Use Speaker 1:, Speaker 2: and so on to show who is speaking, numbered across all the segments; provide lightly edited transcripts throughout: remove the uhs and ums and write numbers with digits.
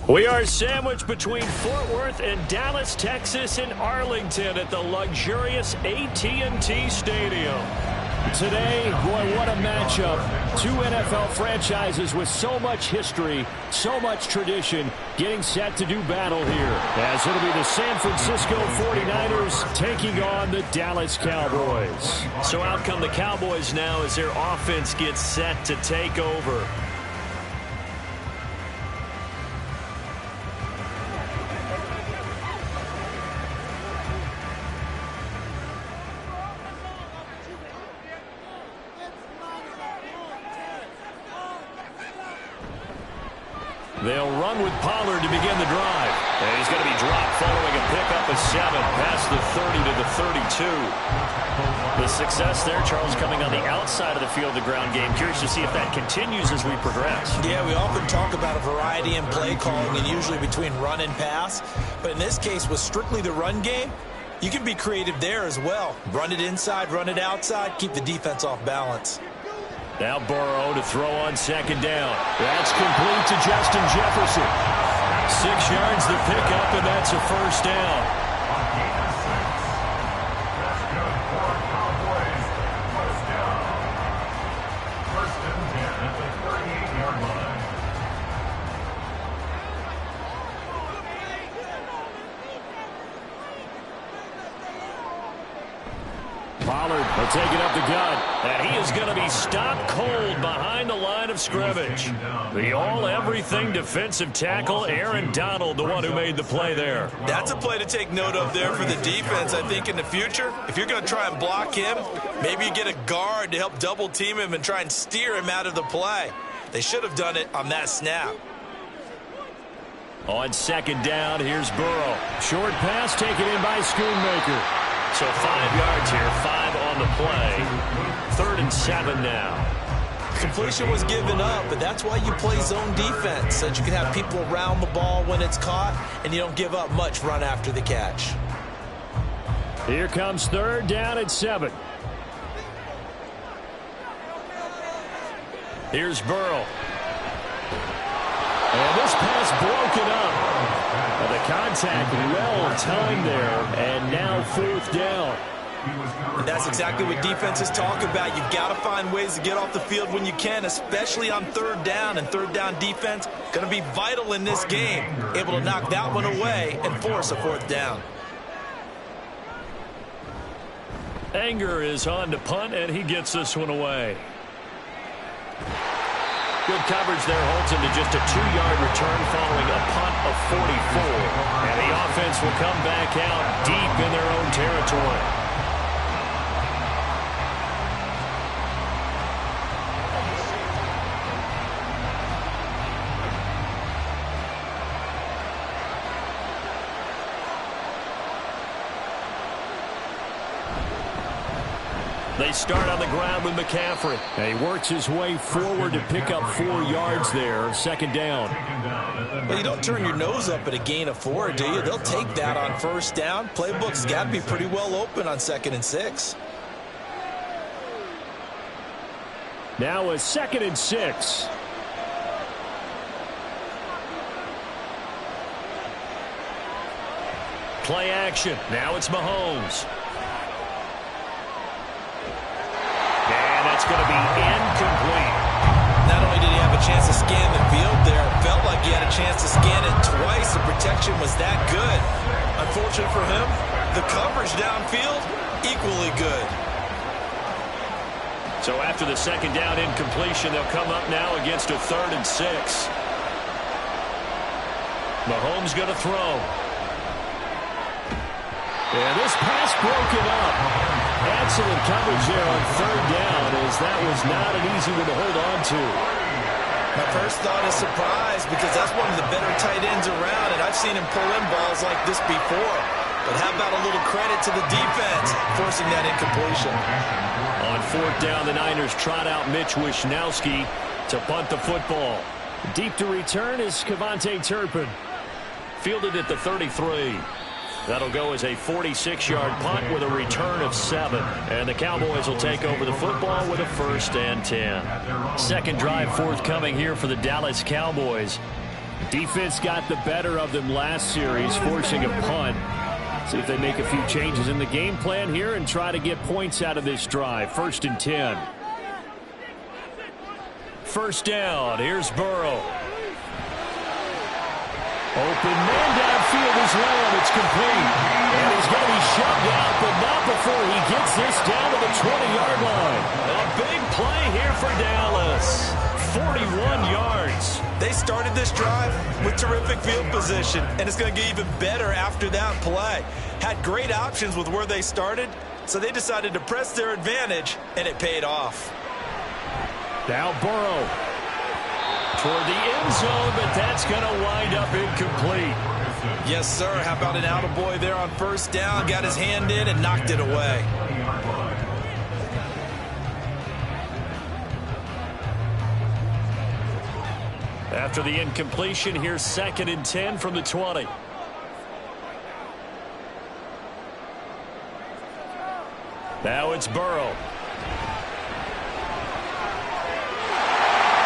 Speaker 1: We are sandwiched between Fort Worth and Dallas, Texas, and Arlington at the luxurious AT&T Stadium. Today, boy, what a matchup. Two NFL franchises with so much history, so much tradition, getting set to do battle here. As it'll be the San Francisco 49ers taking on the Dallas Cowboys. So out come the Cowboys now as their offense gets set to take over. They'll run with Pollard to begin the drive. And he's going to be dropped following a pickup of 7 past the 30 to the 32. The success there, Charles, coming on the outside of the field, the ground game. Curious to see if that continues as we progress.
Speaker 2: Yeah, we often talk about a variety in play calling and usually between run and pass. But in this case, with strictly the run game, you can be creative there as well. Run it inside, run it outside, keep the defense off balance.
Speaker 1: Now Burrow to throw on second down. That's complete to Justin Jefferson. 6 yards the pickup, and that's a first down. Pollard will take it up the gut, and he is going to be stopped cold behind the line of scrimmage. The all-everything defensive tackle, Aaron Donald, the one who made the play there.
Speaker 2: That's a play to take note of there for the defense, I think, in the future. If you're going to try and block him, maybe you get a guard to help double-team him and try and steer him out of the play. They should have done it on that snap.
Speaker 1: On second down, here's Burrow. Short pass taken in by Schoonmaker. So 5 yards here, 5 on the play. 3rd and 7 now.
Speaker 2: Completion was given up, but that's why you play zone defense, so that you can have people around the ball when it's caught, and you don't give up much run after the catch.
Speaker 1: Here comes 3rd down and 7. Here's Burrow. And this pass broken up. The contact well timed there, and now 4th down.
Speaker 2: And that's exactly what defenses talk about. You've got to find ways to get off the field when you can, especially on 3rd down. And 3rd down defense going to be vital in this game, able to knock that one away and force a 4th down.
Speaker 1: Anger is on to punt, and he gets this one away. Good coverage there holds him to just a 2-yard return following a punt of 44. And the offense will come back out deep in their own territory. They start on the ground with McCaffrey. And he works his way forward to pick up 4 yards there. 2nd down.
Speaker 2: Well, you don't turn your nose up at a gain of 4, do you? They'll take that on 1st down. Playbook's got to be pretty well open on 2nd and 6.
Speaker 1: Now a 2nd and 6. Play action. Now it's Mahomes. It's going to be incomplete.
Speaker 2: Not only did he have a chance to scan the field there, it felt like he had a chance to scan it twice. The protection was that good. Unfortunate for him, the coverage downfield, equally good.
Speaker 1: So after the 2nd down incompletion, they'll come up now against a 3rd and 6. Mahomes going to throw. And this pass broken up. Excellent coverage there on 3rd down, as that was not an easy one to hold on to.
Speaker 2: My first thought is surprise, because that's one of the better tight ends around, and I've seen him pull in balls like this before. But how about a little credit to the defense forcing that incompletion?
Speaker 1: On 4th down, the Niners trot out Mitch Wishnowsky to punt the football. Deep to return is Kevontae Turpin. Fielded at the 33. That'll go as a 46-yard punt with a return of 7. And the Cowboys will take over the football with a 1st and 10. Second drive forthcoming here for the Dallas Cowboys. Defense got the better of them last series, forcing a punt. See if they make a few changes in the game plan here and try to get points out of this drive. 1st and 10. First down. Here's Burrow. Open man downfield is Lamb. It's complete. And he's going to be shoved out, but not before he gets this down to the 20-yard line. A big play here for Dallas. 41 yards.
Speaker 2: They started this drive with terrific field position, and it's going to get even better after that play. Had great options with where they started, so they decided to press their advantage, and it paid off.
Speaker 1: Now Burrow toward the end zone, but that's going to wind up incomplete.
Speaker 2: Yes, sir. How about an attaboy there on first down? Got his hand in and knocked it away.
Speaker 1: After the incompletion, here's 2nd and 10 from the 20. Now it's Burrow.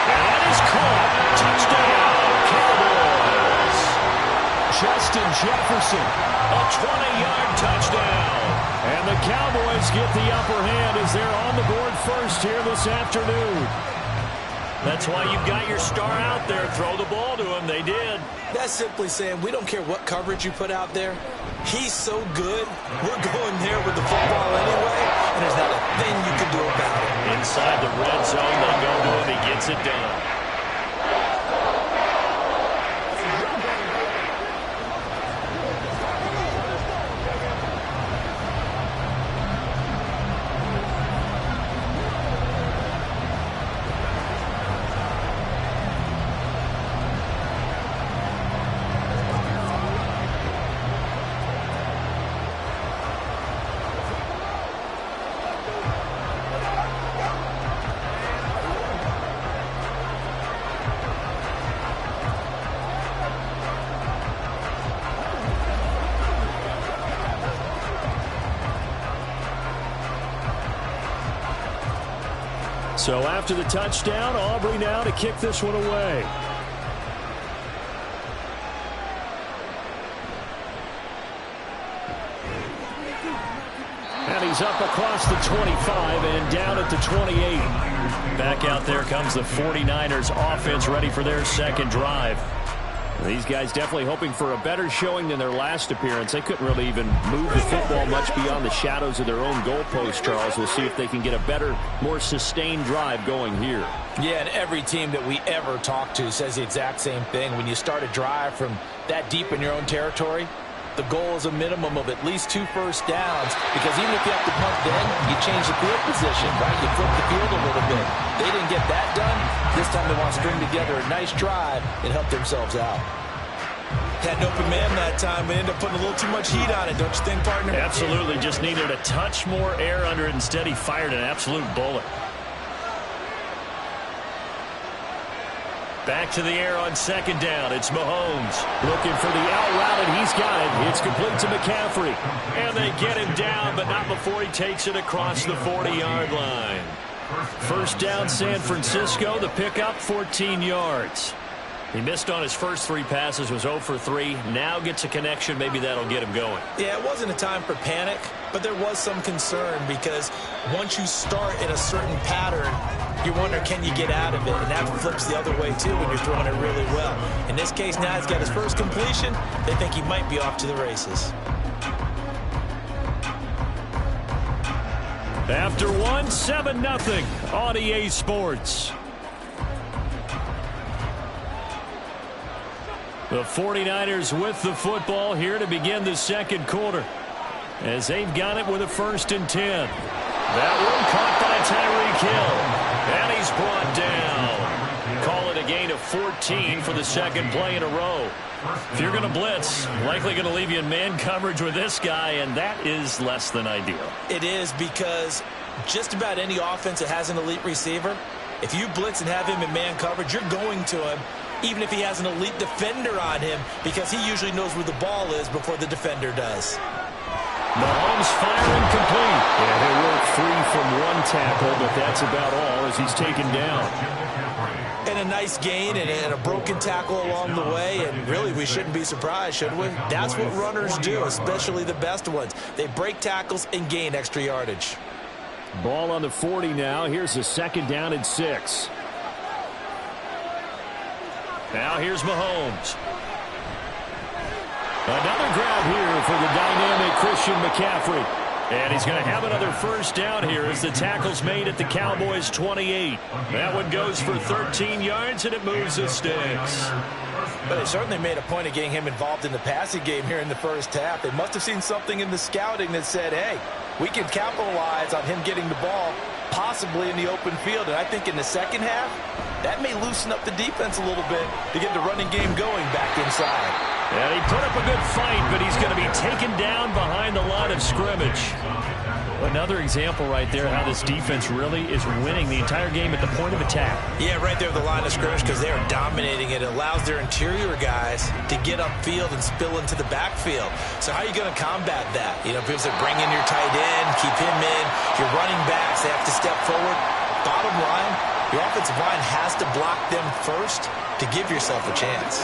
Speaker 1: And that is caught. Touchdown, Cowboys. Justin Jefferson, a 20-yard touchdown. And the Cowboys get the upper hand as they're on the board first here this afternoon. That's why you've got your star out there. Throw the ball to him. They did.
Speaker 2: That's simply saying we don't care what coverage you put out there. He's so good. We're going there with the football anyway, and there's not a thing you can do about it.
Speaker 1: Inside the red zone, they go to him. He gets it done. So after the touchdown, Aubrey now to kick this one away. And he's up across the 25 and down at the 28. Back out there comes the 49ers offense ready for their second drive. These guys definitely hoping for a better showing than their last appearance. They couldn't really even move the football much beyond the shadows of their own goalpost, Charles. We'll see if they can get a better, more sustained drive going here.
Speaker 3: Yeah, and every team that we ever talk to says the exact same thing. When you start a drive from that deep in your own territory, the goal is a minimum of at least 2 first downs, because even if you have to punt then, you change the field position, right? You flip the field a little bit. They didn't get that done. This time they want to string together a nice drive and help themselves out.
Speaker 2: Had an open man that time, but ended up putting a little too much heat on it, don't you think, partner?
Speaker 1: Absolutely. Just needed a touch more air under it. Instead, he fired an absolute bullet. Back to the air on second down. It's Mahomes looking for the out route, and he's got it. It's complete to McCaffrey. And they get him down, but not before he takes it across the 40-yard line. First down, San Francisco. The pickup, 14 yards. He missed on his first 3 passes, was 0 for 3. Now gets a connection. Maybe that'll get him going.
Speaker 2: Yeah, it wasn't a time for panic, but there was some concern because once you start in a certain pattern, you wonder, can you get out of it? And that flips the other way, too, when you're throwing it really well. In this case, now he's got his first completion. They think he might be off to the races.
Speaker 1: After 1, 7-0 on EA Sports. The 49ers with the football here to begin the second quarter, as they've got it with a 1st and 10. That one caught by Tyreek Hill, and he's brought down. Call it a gain of 14 for the second play in a row. If you're going to blitz, likely going to leave you in man coverage with this guy, and that is less than ideal.
Speaker 2: It is, because just about any offense that has an elite receiver, if you blitz and have him in man coverage, you're going to him, even if he has an elite defender on him, because he usually knows where the ball is before the defender does.
Speaker 1: Mahomes firing complete. And it worked free from one tackle, but that's about all as he's taken down.
Speaker 2: And a nice gain and a broken tackle along the way, and really we shouldn't be surprised, should we? That's what runners do, especially the best ones. They break tackles and gain extra yardage.
Speaker 1: Ball on the 40 now. Here's a 2nd down and 6. Now here's Mahomes. Another grab here for the dynamic Christian McCaffrey. And he's going to have another 1st down here as the tackle's made at the Cowboys' 28. That one goes for 13 yards, and it moves the sticks.
Speaker 3: But they certainly made a point of getting him involved in the passing game here in the first half. They must have seen something in the scouting that said, hey, we can capitalize on him getting the ball, possibly in the open field. And I think in the second half, that may loosen up the defense a little bit to get the running game going back inside.
Speaker 1: And he put up a good fight, but he's going to be taken down behind the line of scrimmage. Another example right there how this defense really is winning the entire game at the point of attack.
Speaker 2: Yeah, right there at the line of scrimmage because they are dominating it. It allows their interior guys to get upfield and spill into the backfield. So how are you going to combat that? You know, people say bring in your tight end, keep him in. Your running backs, they have to step forward. Bottom line, your offensive line has to block them first to give yourself a chance.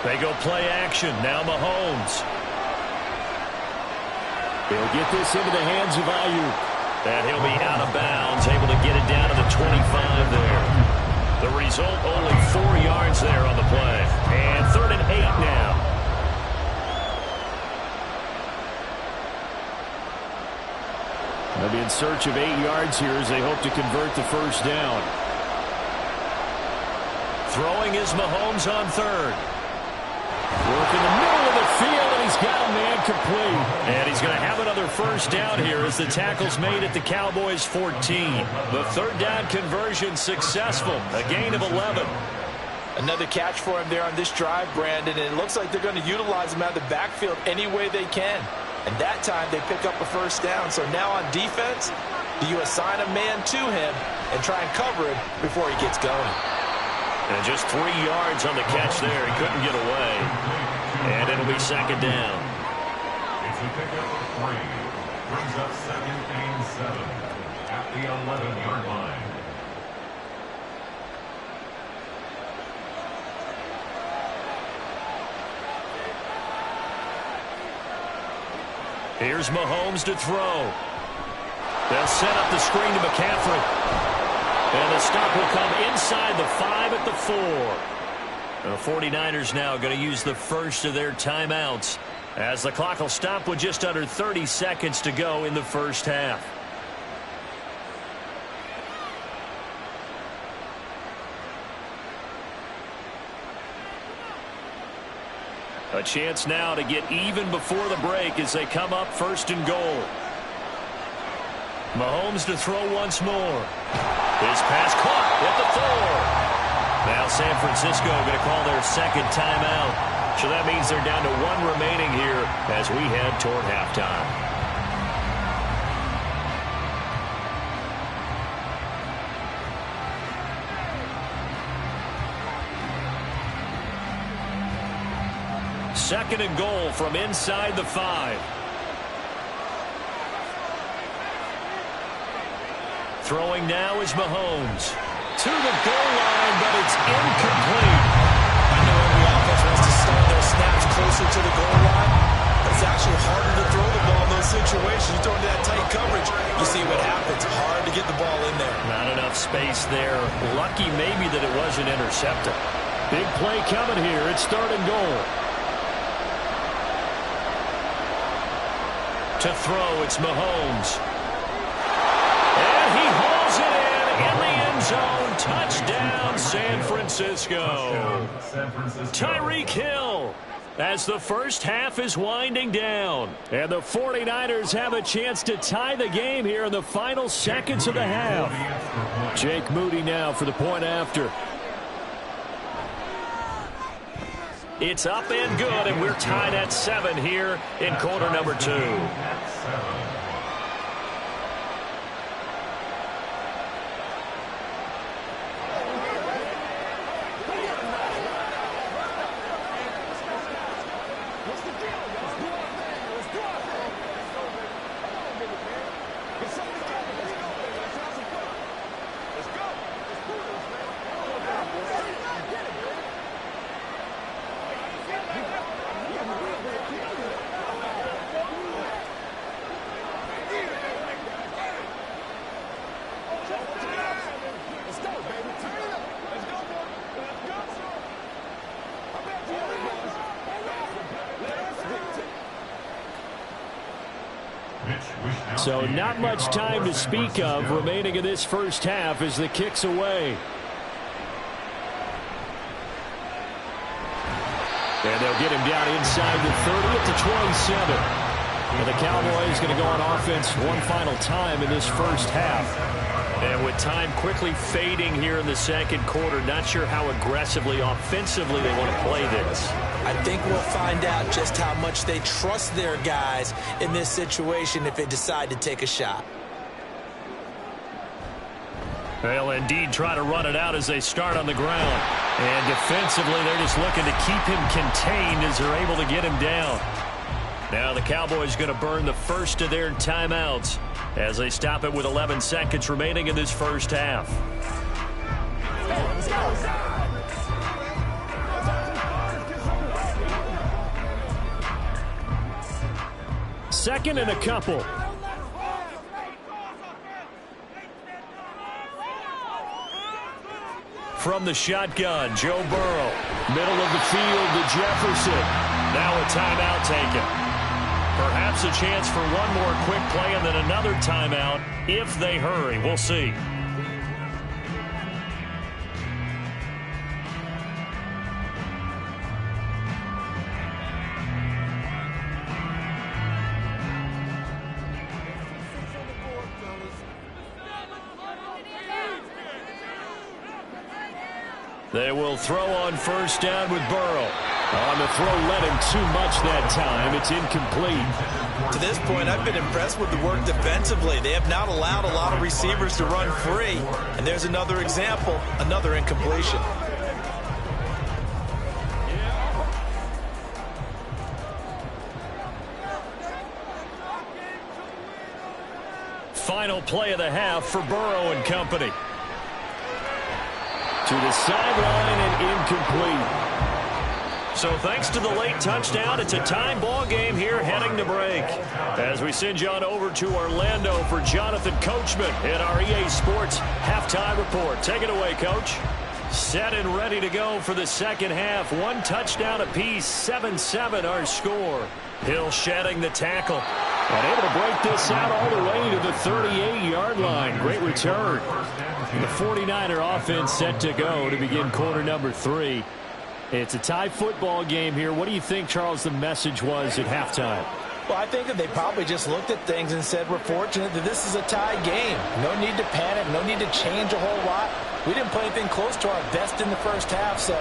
Speaker 1: They go play action. Now Mahomes. He'll get this into the hands of Ayuk. And he'll be out of bounds, able to get it down to the 25 there. The result, only 4 yards there on the play. And 3rd and 8 now. They'll be in search of 8 yards here as they hope to convert the 1st down. Throwing is Mahomes on 3rd. Work in the middle of the field, and he's got a man complete. And he's going to have another 1st down here as the tackle's made at the Cowboys' 14. The 3rd down conversion successful, a gain of 11.
Speaker 3: Another catch for him there on this drive, Brandon, and it looks like they're going to utilize him out of the backfield any way they can. And that time they pick up a 1st down. So now on defense, do you assign a man to him and try and cover him before he gets going?
Speaker 1: And just 3 yards on the catch there. He couldn't get away. And it'll be 2nd down.
Speaker 4: It's a pickup of 3. Brings up 2nd and 7 at the 11-yard line.
Speaker 1: Here's Mahomes to throw. They'll set up the screen to McCaffrey. And the stop will come inside the 5 at the 4. The 49ers now going to use the 1st of their timeouts as the clock will stop with just under 30 seconds to go in the 1st half. A chance now to get even before the break as they come up 1st and goal. Mahomes to throw once more. His pass caught at the 4. Now San Francisco going to call their 2nd timeout. So that means they're down to 1 remaining here as we head toward halftime. Second and goal from inside the 5. Throwing now is Mahomes. To the goal line, but it's incomplete.
Speaker 2: I know every offense wants to start their snaps closer to the goal line, but it's actually harder to throw the ball in those situations. You throw into that tight coverage, you see what happens. Hard to get the ball in there.
Speaker 1: Not enough space there. Lucky maybe that it wasn't intercepted. Big play coming here. It's 3rd and goal. To throw, it's Mahomes. And he hauls it in the end zone. Touchdown, San Francisco. Tyreek Hill as the 1st half is winding down. And the 49ers have a chance to tie the game here in the final seconds of the half. Jake Moody now for the point after. It's up and good, and we're tied at 7 here in quarter number 2. So not much time to speak of remaining in this first half as the kick's away. And they'll get him down inside the 30 at the 27. And the Cowboys going to go on offense one final time in this first half. And with time quickly fading here in the second quarter, not sure how aggressively, offensively they want to play this.
Speaker 3: I think we'll find out just how much they trust their guys in this situation if they decide to take a shot.
Speaker 1: They'll indeed try to run it out as they start on the ground. And defensively, they're just looking to keep him contained as they're able to get him down. Now the Cowboys going to burn the first of their timeouts as they stop it with 11 seconds remaining in this first half. Second and a couple. From the shotgun, Joe Burrow. Middle of the field to Jefferson. Now a timeout taken. Perhaps a chance for one more quick play and then another timeout if they hurry. We'll see. They will throw on first down with Burrow. On the throw, led him too much that time. It's incomplete.
Speaker 2: To this point, I've been impressed with the work defensively. They have not allowed a lot of receivers to run free. And there's another example, another incompletion.
Speaker 1: Final play of the half for Burrow and company. To the sideline and incomplete. So thanks to the late touchdown, it's a time ball game here heading to break. As we send you on over to Orlando for Jonathan Coachman in our EA Sports Halftime Report. Take it away, Coach. Set and ready to go for the second half. One touchdown apiece, 7-7 our score. Hill shedding the tackle. And able to break this out all the way to the 38-yard line. Great return. The 49er offense set to go to begin quarter number 3. It's a tie football game here. What do you think, Charles, the message was at halftime?
Speaker 3: Well, I think that they probably just looked at things and said, we're fortunate that this is a tie game. No need to panic, no need to change a whole lot. We didn't play anything close to our best in the first half, so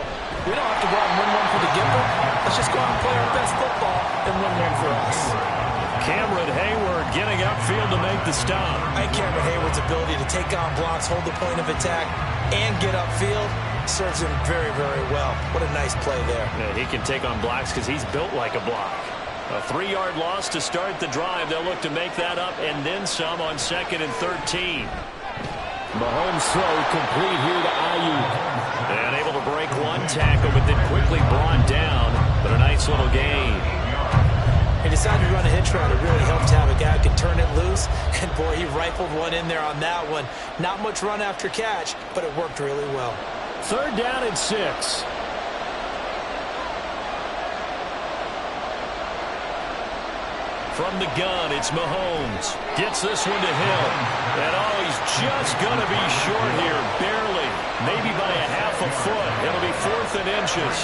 Speaker 3: we don't have to go out and win one for the giver. Let's just go out and play our best football and win one for us.
Speaker 1: Cameron Hayward getting upfield to make the stop.
Speaker 3: And Cameron Hayward's ability to take on blocks, hold the point of attack, and get upfield serves him very, very well. What a nice play there.
Speaker 1: Yeah, he can take on blocks because he's built like a block. A 3-yard loss to start the drive. They'll look to make that up and then some on 2nd and 13. Mahomes throw complete here to Ayuk. And able to break one tackle, but then quickly brought down. But a nice little gain.
Speaker 3: He decided to run a hitch route. It really helped to have a guy who could turn it loose. And, boy, he rifled one in there on that one. Not much run after catch, but it worked really well.
Speaker 1: 3rd down and 6. From the gun, it's Mahomes. Gets this one to Hill. And, he's just going to be short here. Barely. Maybe by a half a foot. It'll be 4th and inches.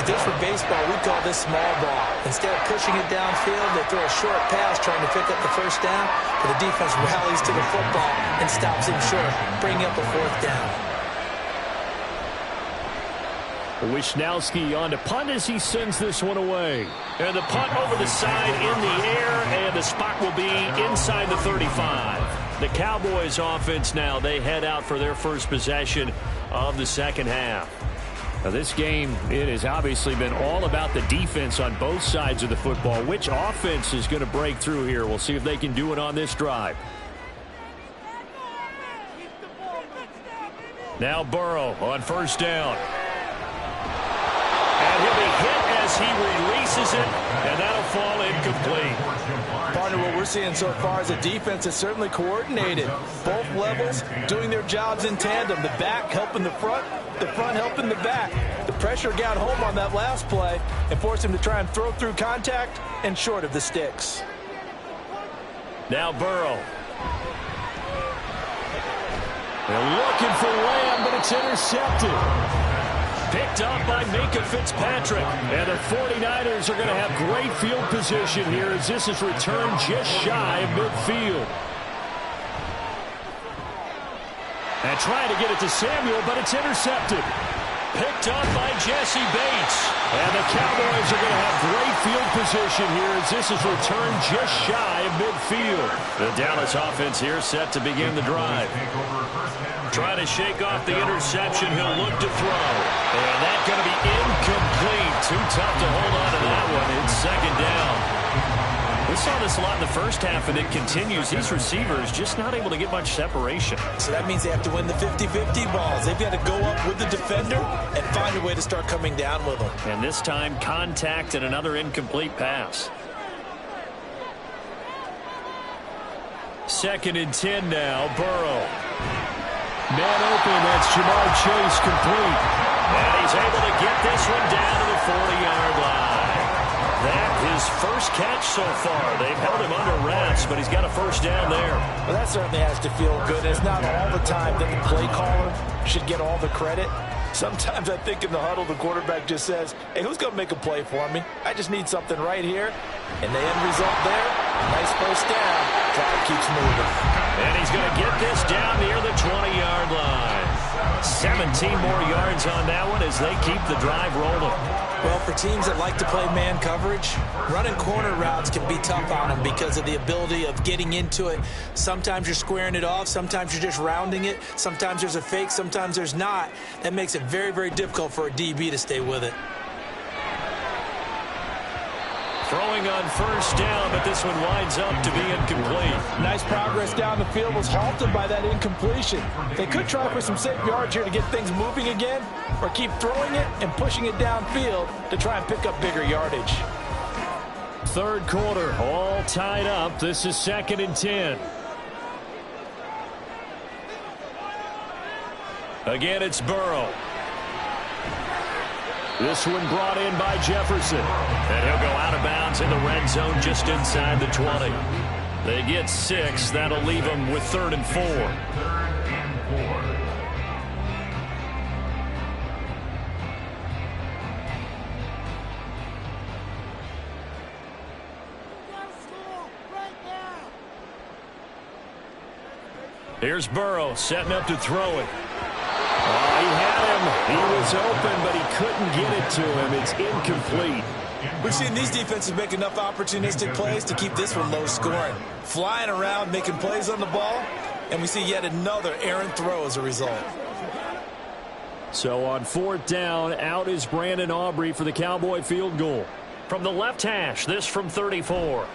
Speaker 3: If this were baseball, we call this small ball. Instead of pushing it downfield, they throw a short pass trying to pick up the first down. But the defense rallies to the football and stops him short, bringing up a 4th down.
Speaker 1: Wishnowski on to punt as he sends this one away. And the punt over the side in the air, and the spot will be inside the 35. The Cowboys offense now, they head out for their first possession of the second half. Now this game, it has obviously been all about the defense on both sides of the football. Which offense is going to break through here? We'll see if they can do it on this drive. Now Burrow on first down. And he'll be hit as he releases it, and that'll fall incomplete.
Speaker 3: Partner, what we're seeing so far is a defense that's certainly coordinated. Both levels doing their jobs in tandem. The back helping the front helping the back. The pressure got home on that last play and forced him to try and throw through contact and short of the sticks.
Speaker 1: Now Burrow. They're looking for Lamb, but it's intercepted. Picked up by Minkah Fitzpatrick. And the 49ers are going to have great field position here as this is returned just shy of midfield. And trying to get it to Samuel, but it's intercepted. Picked up by Jesse Bates. And the Cowboys are going to have great field position here as this is returned just shy of midfield. The Dallas offense here set to begin the drive. Trying to shake off the interception. He'll look to throw. And that's going to be incomplete. Too tough to hold on to that one. It's second down. We saw this a lot in the first half, and it continues. These receivers just not able to get much separation.
Speaker 2: So that means they have to win the 50-50 balls. They've got to go up with the defender and find a way to start coming down with them.
Speaker 1: And this time, contact and another incomplete pass. 2nd and 10 now. Burrow. Man open. That's Jamar Chase complete. And he's able to get this one down to the 40-yard line. That his first catch so far. They've held him under wraps, but he's got a first down there.
Speaker 3: Well, that certainly has to feel good. It's not all the time that the play caller should get all the credit. Sometimes I think in the huddle, the quarterback just says, hey, who's going to make a play for me? I just need something right here. And the end result there, nice first down. Drive keeps moving.
Speaker 1: And he's going to get this down near the 20-yard line. 17 more yards on that one as they keep the drive rolling.
Speaker 2: Well, for teams that like to play man coverage, running corner routes can be tough on them because of the ability of getting into it. Sometimes you're squaring it off. Sometimes you're just rounding it. Sometimes there's a fake. Sometimes there's not. That makes it very, very difficult for a DB to stay with it.
Speaker 1: Throwing on first down, but this one winds up to be incomplete.
Speaker 3: Nice progress down the field, was halted by that incompletion. They could try for some safe yards here to get things moving again, or keep throwing it and pushing it downfield to try and pick up bigger yardage.
Speaker 1: 3rd quarter, all tied up. This is 2nd and 10. Again, it's Burrow. This one brought in by Jefferson. And he'll go out of bounds in the red zone just inside the 20. They get 6. That'll leave them with 3rd and 4. Here's Burrow setting up to throw it. He had him. He was open, but he couldn't get it to him. It's incomplete.
Speaker 2: We've seen these defenses make enough opportunistic plays to keep this one low scoring. Flying around, making plays on the ball, and we see yet another errant throw as a result.
Speaker 1: So on 4th down, out is Brandon Aubrey for the Cowboy field goal. From the left hash, this from 34.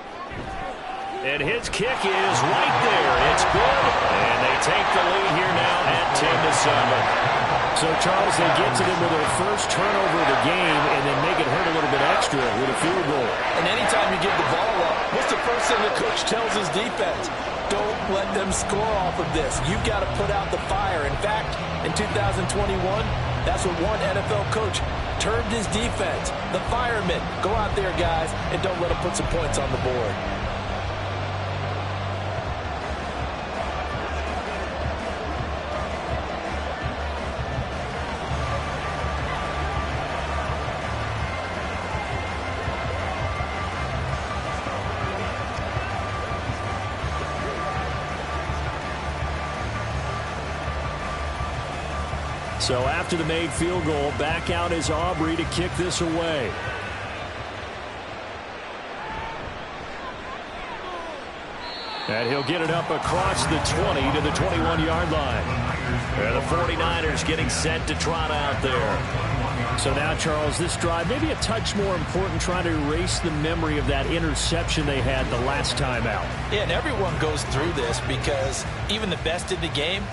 Speaker 1: And his kick is right there. It's good. And they take the lead here now at 10-7. So, Charles, they get to them with their first turnover of the game and then make it hurt a little bit extra with a field goal.
Speaker 3: And anytime you give the ball up, what's the first thing the coach tells his defense? Don't let them score off of this. You've got to put out the fire. In fact, in 2021, that's what one NFL coach termed his defense. The firemen. Go out there, guys, and don't let them put some points on the board.
Speaker 1: So after the made field goal, back out is Aubrey to kick this away. And he'll get it up across the 20 to the 21-yard line. And the 49ers getting set to trot out there. So now, Charles, this drive maybe a touch more important, trying to erase the memory of that interception they had the last time out.
Speaker 3: Yeah, and everyone goes through this because even the best in the game,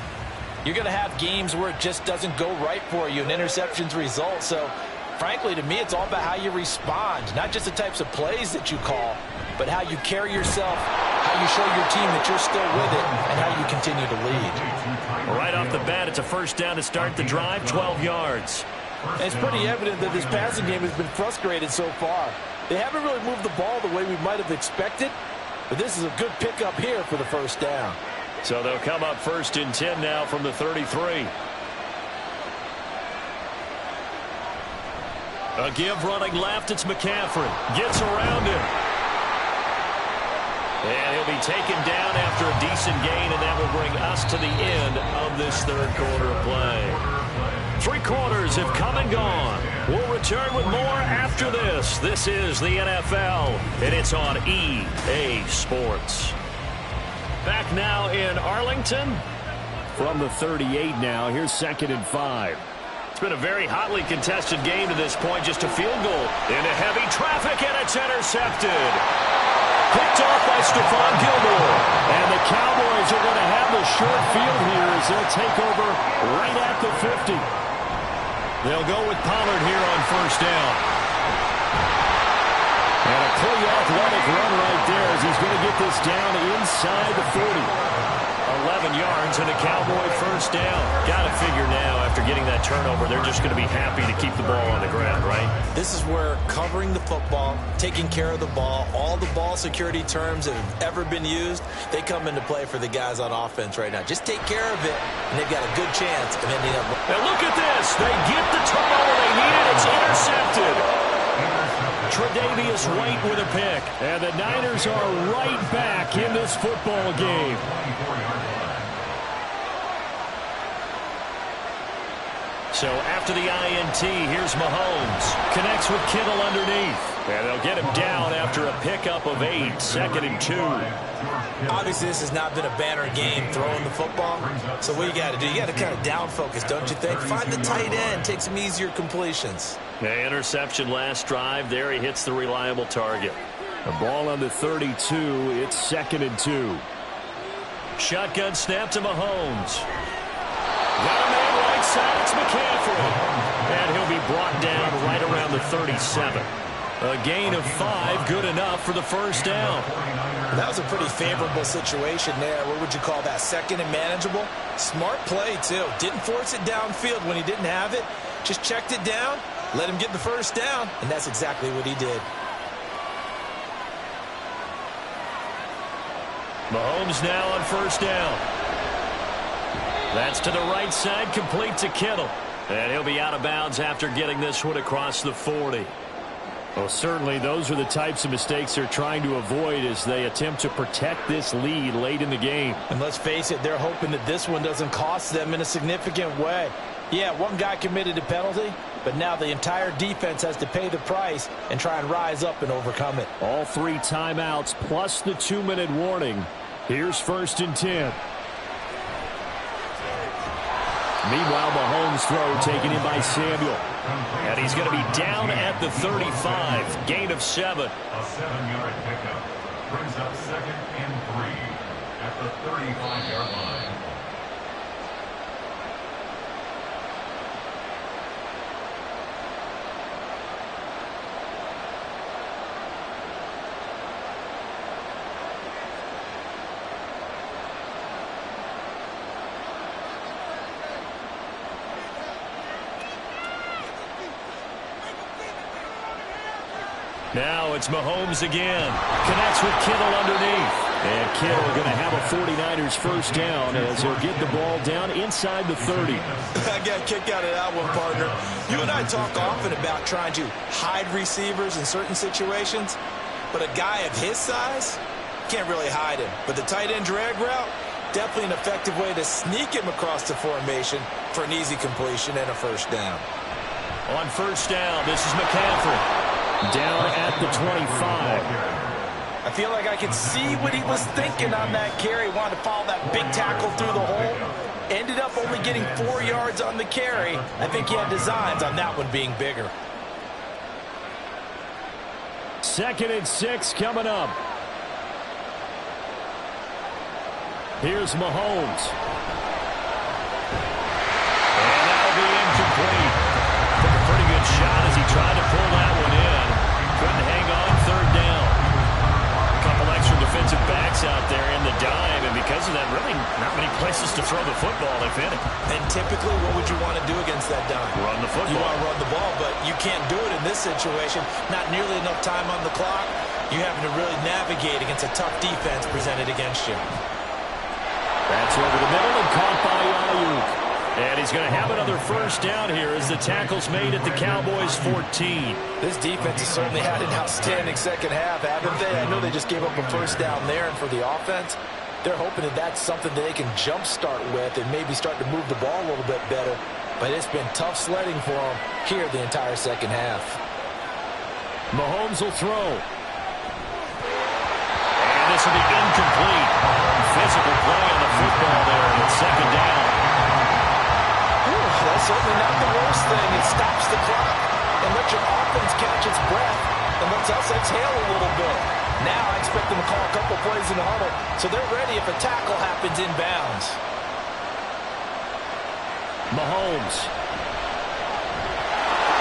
Speaker 3: you're going to have games where it just doesn't go right for you and interceptions result. So, frankly, to me, it's all about how you respond, not just the types of plays that you call, but how you carry yourself, how you show your team that you're still with it, and how you continue to lead.
Speaker 1: Right off the bat, it's a first down to start the drive, 12 yards.
Speaker 3: And it's pretty evident that this passing game has been frustrated so far. They haven't really moved the ball the way we might have expected, But this is a good pickup here for the first down.
Speaker 1: So they'll come up 1st and 10 now from the 33. A give running left. It's McCaffrey. Gets around him. And he'll be taken down after a decent gain, and that will bring us to the end of this third quarter of play. 3 quarters have come and gone. We'll return with more after this. This is the NFL, and it's on EA Sports. Back now in Arlington. From the 38 now, here's 2nd and 5. It's been a very hotly contested game to this point. Just a field goal into heavy traffic, and it's intercepted. Picked off by Stephon Gilmore. And the Cowboys are going to have the short field here as they'll take over right at the 50. They'll go with Pollard here on 1st down. And a pretty athletic run right there as he's going to get this down inside the 40. 11 yards and a Cowboy 1st down. Got to figure now, after getting that turnover, they're just going to be happy to keep the ball on the ground, right?
Speaker 2: This is where covering the football, taking care of the ball, all the ball security terms that have ever been used, they come into play for the guys on offense right now. Just take care of it, and they've got a good chance of ending up.
Speaker 1: Now look at this. They get the turnover they needed. It's intercepted. Tre'Davious White with a pick. And the Niners are right back in this football game. So after the INT, here's Mahomes. Connects with Kittle underneath. And they'll get him down after a pickup of 8. 2nd and 2.
Speaker 2: Obviously, this has not been a banner game throwing the football. So what you got to do, you got to kind of down focus, don't you think? Find the tight end, take some easier completions.
Speaker 1: The interception last drive. There he hits the reliable target. The ball on the 32. It's 2nd and 2. Shotgun snap to Mahomes. Got a man right side. It's McCaffrey. And he'll be brought down right around the 37. A gain of 5, good enough for the 1st down.
Speaker 2: That was a pretty favorable situation there. What would you call that? 2nd and manageable? Smart play, too. Didn't force it downfield when he didn't have it. Just checked it down, let him get the 1st down, and that's exactly what he did.
Speaker 1: Mahomes now on 1st down. That's to the right side, complete to Kittle. And he'll be out of bounds after getting this one across the 40. Well, certainly those are the types of mistakes they're trying to avoid as they attempt to protect this lead late in the game.
Speaker 3: And let's face it, they're hoping that this one doesn't cost them in a significant way. Yeah, one guy committed a penalty, but now the entire defense has to pay the price and try and rise up and overcome it.
Speaker 1: All 3 timeouts plus the 2-minute warning. Here's 1st and 10. Meanwhile, Mahomes' throw taken in by Samuel. And he's going to be down at the 35. Gain of 7.
Speaker 4: A 7-yard pickup brings up 2nd and 3 at the 35-yard line.
Speaker 1: Now it's Mahomes again. Connects with Kittle underneath. And Kittle going to have a 49ers 1st down as he'll get the ball down inside the 30.
Speaker 2: I got a kick out of that one, partner. You and I talk often about trying to hide receivers in certain situations, but a guy of his size can't really hide him. But the tight end drag route, definitely an effective way to sneak him across the formation for an easy completion and a 1st down.
Speaker 1: On 1st down, this is McCaffrey. Down at the 25.
Speaker 3: I feel like I could see what he was thinking on that carry. Wanted to follow that big tackle through the hole. Ended up only getting 4 yards on the carry. I think he had designs on that one being bigger.
Speaker 1: 2nd and 6 coming up. Here's Mahomes. And that'll be incomplete. Took a pretty good shot as he tried to pull that one in. Couldn't hang on. 3rd down. A couple extra defensive backs out there in the dime, and because of that, really not many places to throw the football, if any.
Speaker 2: And typically, what would you want to do against that dime?
Speaker 1: Run the football.
Speaker 2: You want to run the ball, but you can't do it in this situation. Not nearly enough time on the clock. you're having to really navigate against a tough defense presented against you.
Speaker 1: That's over the middle and caught by Ayuk. And he's going to have another first down here as the tackle's made at the Cowboys' 14.
Speaker 3: This defense has certainly had an outstanding second half, haven't they? I know they just gave up a first down there, and for the offense, they're hoping that that's something that they can jumpstart with and maybe start to move the ball a little bit better. But it's been tough sledding for them here the entire second half.
Speaker 1: Mahomes will throw. And this will be incomplete. Physical play on the football there, and it's second down.
Speaker 3: That's certainly not the worst thing. It stops the clock and lets your offense catch its breath and lets us exhale a little bit. Now I expect them to call a couple plays in the huddle so they're ready if a tackle happens inbounds.
Speaker 1: Mahomes.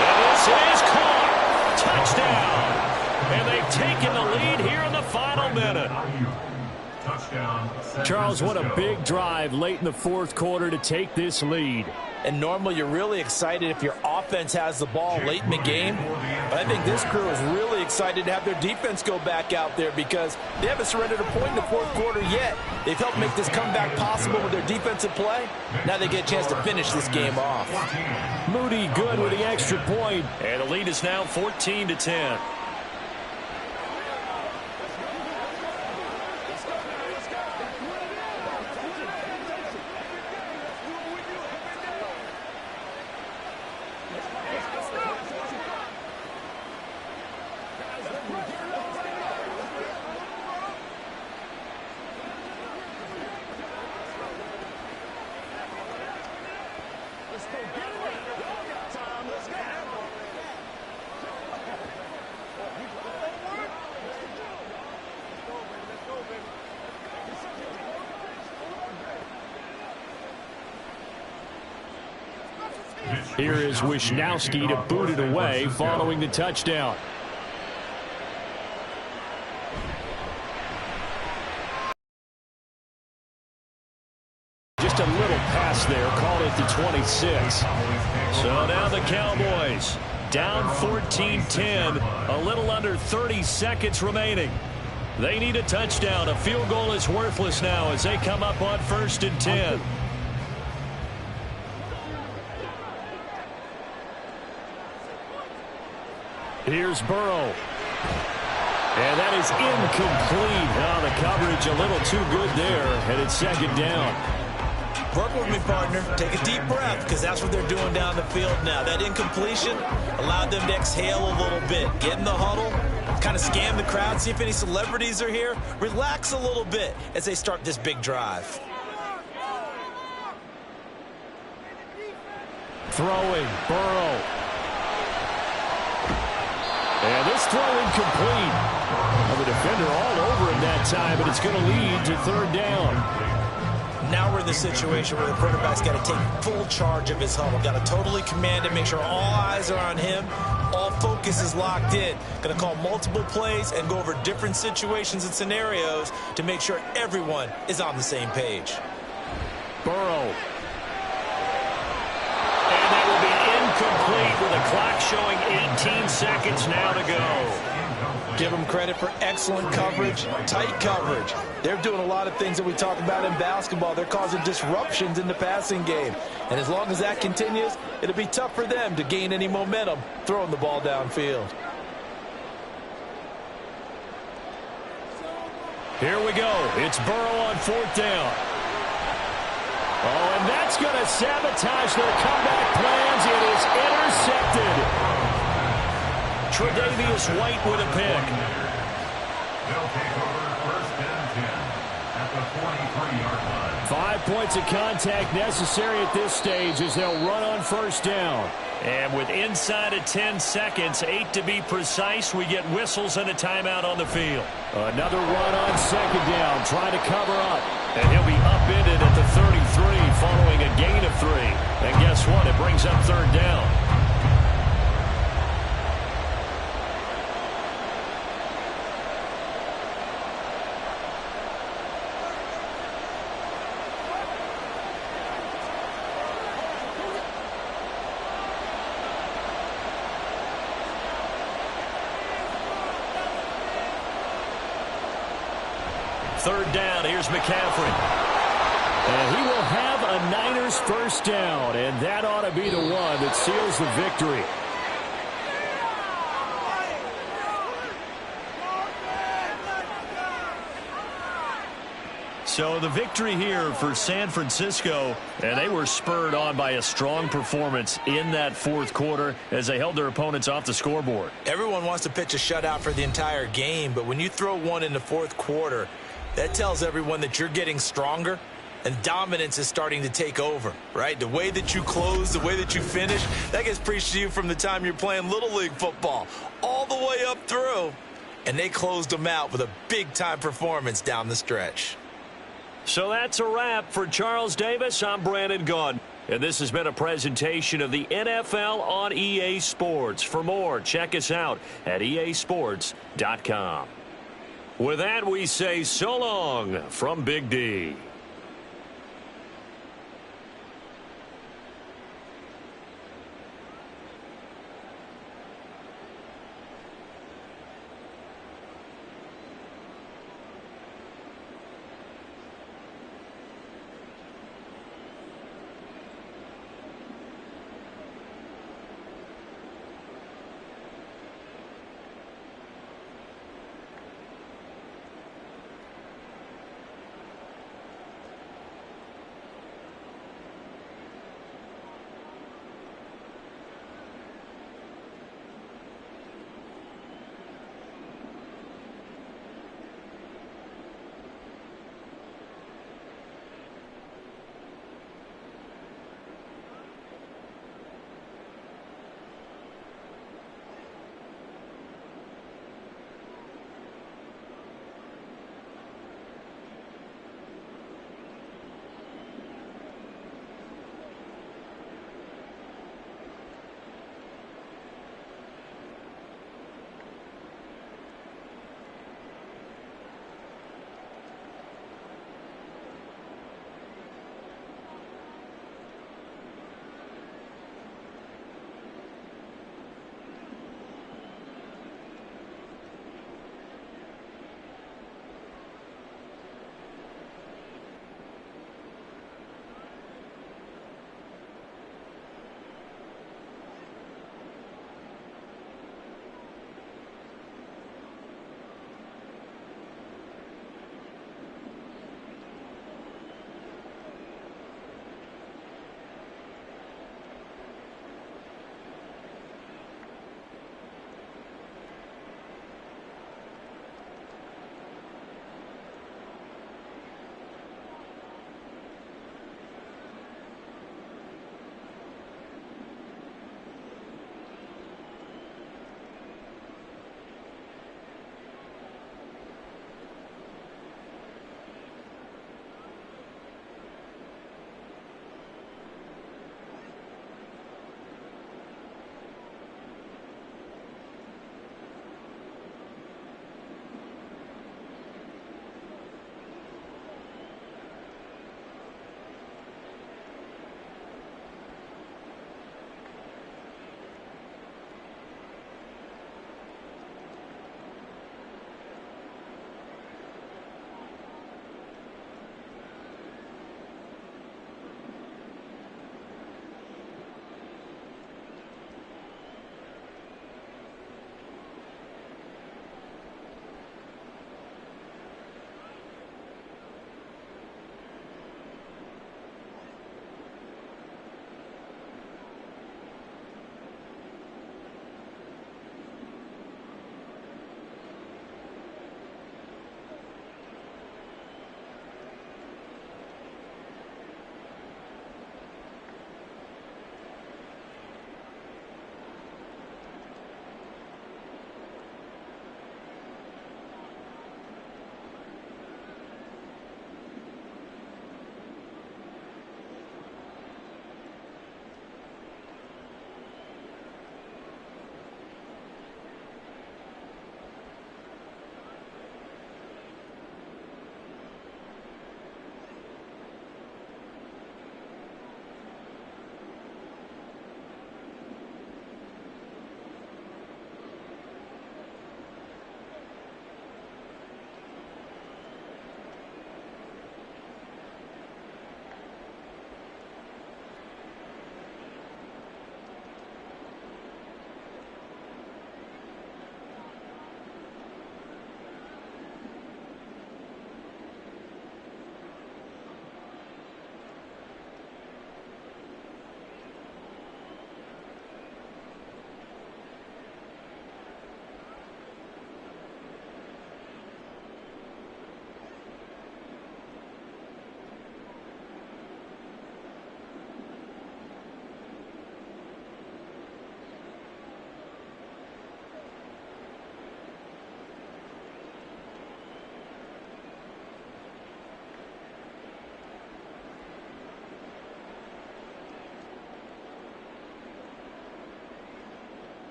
Speaker 1: And this is caught. Touchdown. And they've taken the lead here in the final minute. Charles, what a big drive late in the fourth quarter to take this lead.
Speaker 3: And normally you're really excited if your offense has the ball late in the game. But I think this crew is really excited to have their defense go back out there because they haven't surrendered a point in the fourth quarter yet. They've helped make this comeback possible with their defensive play. Now they get a chance to finish this game off.
Speaker 1: Moody good with the extra point. And the lead is now 14-10. Here is Wisnowski to boot it away following the touchdown. Just a little pass there, called it to 26. So now the Cowboys down 14-10, a little under 30 seconds remaining. They need a touchdown. A field goal is worthless now as they come up on 1st and 10. Here's Burrow. And that is incomplete. Oh, the coverage a little too good there, and it's second down.
Speaker 2: Work with me, partner. Take a deep breath, because that's what they're doing down the field now. That incompletion allowed them to exhale a little bit. Get in the huddle, kind of scan the crowd, see if any celebrities are here. Relax a little bit as they start this big drive.
Speaker 1: Throwing, Burrow. And this throw incomplete. Well, the defender all over him that time, but it's going to lead to third down.
Speaker 2: Now we're in the situation where the quarterback's got to take full charge of his huddle. Got to totally command it, make sure all eyes are on him. All focus is locked in. Going to call multiple plays and go over different situations and scenarios to make sure everyone is on the same page.
Speaker 1: Burrow. And that will be incomplete with the clock showing 18 seconds now to go.
Speaker 3: Give them credit for excellent coverage, tight coverage. They're doing a lot of things that we talk about in basketball. They're causing disruptions in the passing game. And as long as that continues, it'll be tough for them to gain any momentum throwing the ball downfield.
Speaker 1: Here we go. It's Burrow on fourth down. Oh, and that's going to sabotage their comeback plans. It is intercepted. Tre'Davious White with a pick.
Speaker 4: They'll take over 1st and 10 at the 43-yard line.
Speaker 1: 5 points of contact necessary at this stage as they'll run on first down. And with inside of 10 seconds, 8 to be precise, we get whistles and a timeout on the field. Another run on second down, trying to cover up. And he'll be upended at the 33 following a gain of 3. And guess what? It brings up third down. third down. Here's McCaffrey. And he will have a Niners first down, and that ought to be the one that seals the victory. So the victory here for San Francisco, and they were spurred on by a strong performance in that fourth quarter as they held their opponents off the scoreboard.
Speaker 3: Everyone wants to pitch a shutout for the entire game, but when you throw one in the fourth quarter, that tells everyone that you're getting stronger and dominance is starting to take over, right? The way that you close, the way that you finish, that gets preached to you from the time you're playing Little League football all the way up through, and they closed them out with a big-time performance down the stretch.
Speaker 1: So that's a wrap for Charles Davis. I'm Brandon Gaudin, and this has been a presentation of the NFL on EA Sports. For more, check us out at easports.com. With that, we say so long from Big D.